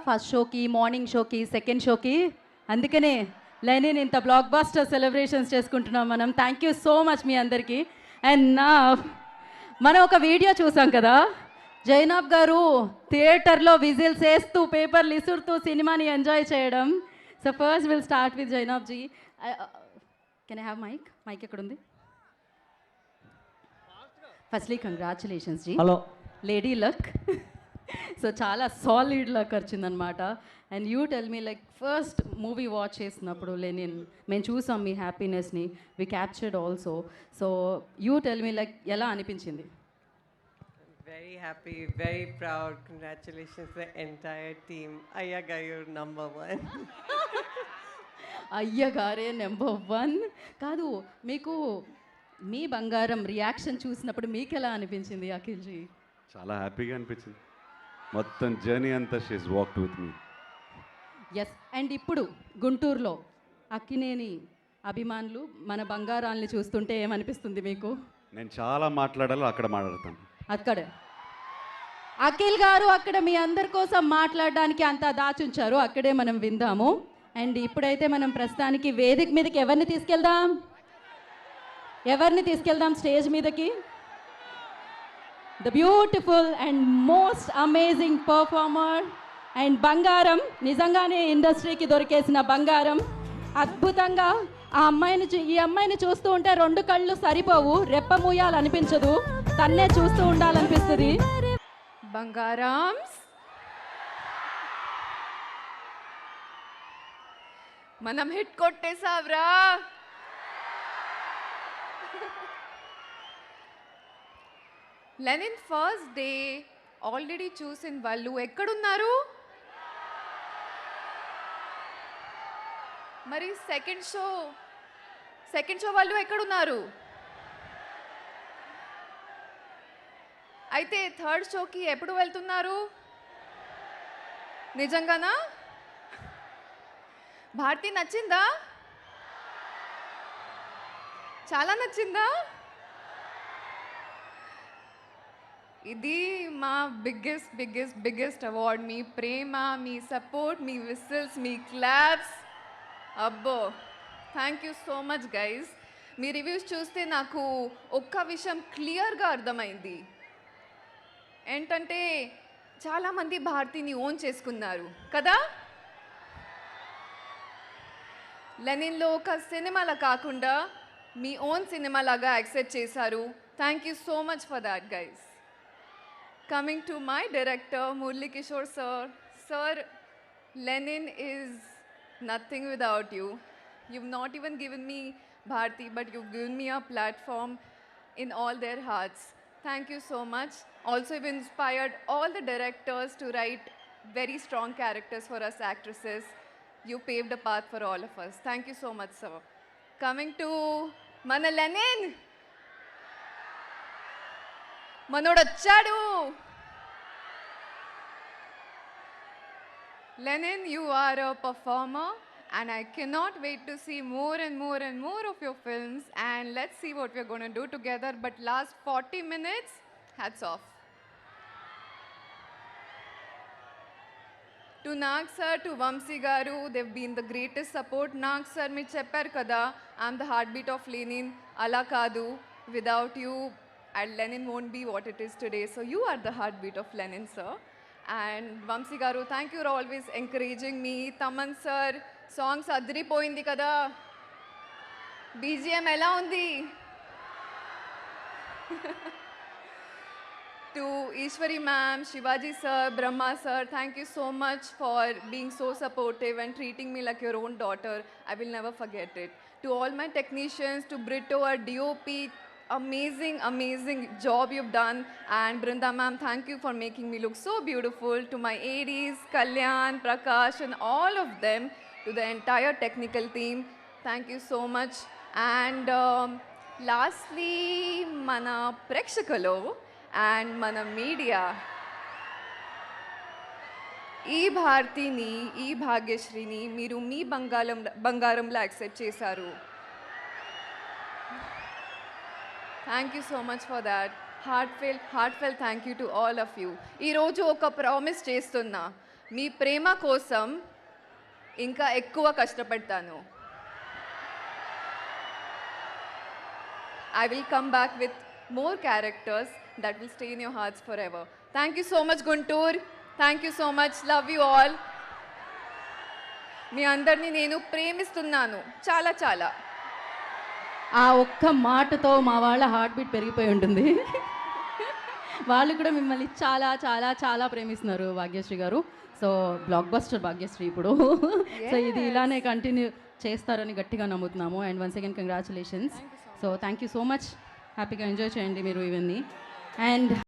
First షోకి, morning షోకి, second షోకి. అందుకనే లెనిన్ ఇంత బ్లాక్ బాస్టర్ సెలబ్రేషన్స్ చేసుకుంటున్నాం మనం. థ్యాంక్ యూ సో మచ్ మీ అందరికీ. అండ్ మనం ఒక వీడియో చూసాం కదా, జైనాబ్ గారు థియేటర్లో విజిల్స్ వేస్తూ పేపర్లు ఇసురుతూ సినిమాని ఎంజాయ్ చేయడం. So first will start with Zainab ji. Can I have mike ఎక్కడుంది? Firstly congratulations ji. Hello. Lady luck. So చాలా సాలిడ్ లక్ వచ్చిందనమాట. And you tell me, like first movie watch చేసినప్పుడు లెనిన్ మేము చూసాం మీ హ్యాపీనెస్ని, we captured also. So you tell me, like ఎలా అనిపించింది? Very happy, very proud. Congratulations to the entire team. Ayyaga, you're number one. అయ్యగారే number 1 కాదు. మీకు మీ బంగారం రియాక్షన్ చూసినప్పుడు మీకు ఎలా అనిపించింది అఖిల్ జీ? చాలా హ్యాపీగా అనిపించింది. మొత్తం జర్నీ అంతా she's walked with me. Yes. And ఇప్పుడు గుంటూరులో అక్కినేని అభిమానులు మన బంగారాన్ని చూస్తుంటే ఏమనిపిస్తుంది మీకు? నేను చాలా మాట్లాడాలో అక్కడ మాట్లాడతాను. అక్కడ అఖిల్ గారు అక్కడ మీ అందరి కోసం మాట్లాడడానికి అంతా దాచుంచారు, అక్కడే మనం విందాము. అండ్ ఇప్పుడైతే మనం ప్రస్తుతానికి వేదిక మీదకి ఎవరిని తీసుకెళ్దాం స్టేజ్ మీదకి? The beautiful and most amazing performer and బంగారం, నిజంగానే ఇండస్ట్రీకి దొరికేసిన బంగారం. అద్భుతంగా ఈ అమ్మాయిని చూస్తూ ఉంటే 2 కళ్ళు సరిపోవు, రెప్ప మూయాలనిపించదు, తన్నే చూస్తూ ఉండాలనిపిస్తుంది. బంగారామ్స్, మనం హిట్ కొట్టేసావ్రా. లెనిన్ ఫస్ట్ డే ఆల్రెడీ చూసిన వాళ్ళు ఎక్కడున్నారు? మరి సెకండ్ షో వాళ్ళు ఎక్కడున్నారు? అయితే థర్డ్ షోకి ఎప్పుడు వెళ్తున్నారు? నిజంగానా? భారతి నచ్చిందా? చాలా నచ్చిందా? ఇది మా బిగ్గెస్ట్ అవార్డ్. మీ ప్రేమ, మీ సపోర్ట్, మీ విసిల్స్, మీ క్లాప్స్. అబ్బో, thank you so much guys. Me reviews చూస్తే నాకు ఒక్క విషయం క్లియర్గా అర్థమైంది. ఏంటంటే చాలామంది భారతిని ఓన్ చేసుకున్నారు కదా. లెనిన్లో ఒక సినిమాలా కాకుండా మీ ఓన్ సినిమాలాగా యాక్సెప్ట్ చేశారు. Thank you so much for that guys. Coming to my director, Murli Kishore sir. Sir, Lenin is nothing without you. You've not even given me Bharti, but you've given me a platform in all their hearts. Thank you so much. Also, you've inspired all the directors to write very strong characters for us actresses. You paved a path for all of us. Thank you so much, sir. Coming to Mana Lenin. మనోడొచ్చాడు. Lenin, you are a performer and I cannot wait to see more and more of your films, and let's see what we're going to do together. But last 40 minutes, hats off. To Nag sir, to Vamsi garu, they've been the greatest support. Nag sir, me chepparu kada, I'm the heartbeat of Lenin. Ala kadu, without you and Lenin won't be what it is today. So you are the heartbeat of Lenin, sir. And Vamsi garu, thank you for always encouraging me. Taman sir, songs adripoyindi kada. BGM ela undi? To Ishwari ma'am, Shivaji sir, Brahma sir, thank you so much for being so supportive and treating me like your own daughter. I will never forget it. To all my technicians, to Brito, our DOP, amazing job you've done. And Brinda ma'am, thank you for making me look so beautiful. To my ADs, Kalyan, Prakash and all of them, to the entire technical team, thank you so much. And lastly, mana prekshakalo and mana media, ఈ భారతిని, ఈ భాగ్యశ్రీని మీరు మీ బంగారంలో accept చేశారు. Thank you so much for that. Heartfelt thank you to all of you. ఈరోజు ఒక promise చేస్తున్నా, మీ ప్రేమ కోసం ఇంకా ఎక్కువ కష్టపడతాను. I will come back with more characters that will stay in your hearts forever. Thank you so much, Guntur. Thank you so much. Love you all. మీ అందరినీ నేను ప్రేమిస్తున్నాను చాలా చాలా. ఆ ఒక్క మాటతో మా వాళ్ళ హార్ట్ బీట్ పెరిగిపోయి ఉంటుంది. వాళ్ళు కూడా మిమ్మల్ని చాలా చాలా చాలా ప్రేమిస్తున్నారు భాగ్యశ్రీ గారు. సో బ్లాక్ బస్టర్ భాగ్యశ్రీ ఇప్పుడు. సో ఇది ఇలానే కంటిన్యూ చేస్తారని గట్టిగా నమ్ముతున్నాము. And once again congratulations. So thank you so much. హ్యాపీగా ఎంజాయ్ చేయండి మీరు ఇవన్నీ. అండ్